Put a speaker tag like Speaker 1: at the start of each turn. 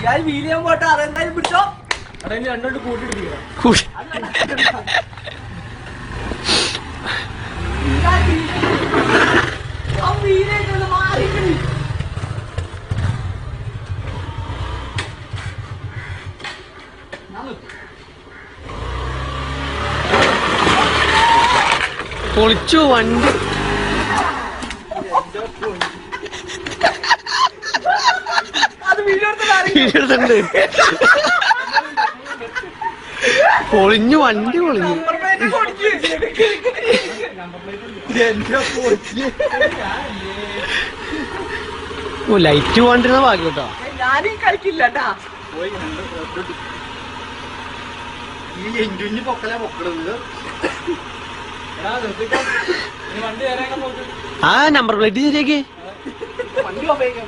Speaker 1: ഞാൻ വീല് ചെയ്യാൻ പോട്ടെ അതെന്തായാലും പിടിച്ചോ അവിടെ രണ്ടോട്ട് കൂട്ടിയിട്ടിരിക്കണം മാറിക്കണി
Speaker 2: പൊളിച്ചു വണ്ടി പൊളിഞ്ഞു വണ്ടി പൊളിഞ്ഞു ഓ ലൈറ്റ് പോണ്ടിരുന്ന ഭാഗ്യം കേട്ടോ
Speaker 1: ഞാനും കളിക്കില്ലട്ടാ
Speaker 3: ഈ എഞ്ചിന് പൊക്കലാ പൊക്കണത്
Speaker 2: ആ നമ്പർ പ്ലേറ്റ് ശരിയാക്കി
Speaker 1: വണ്ടി ഉപയോഗിക്കാൻ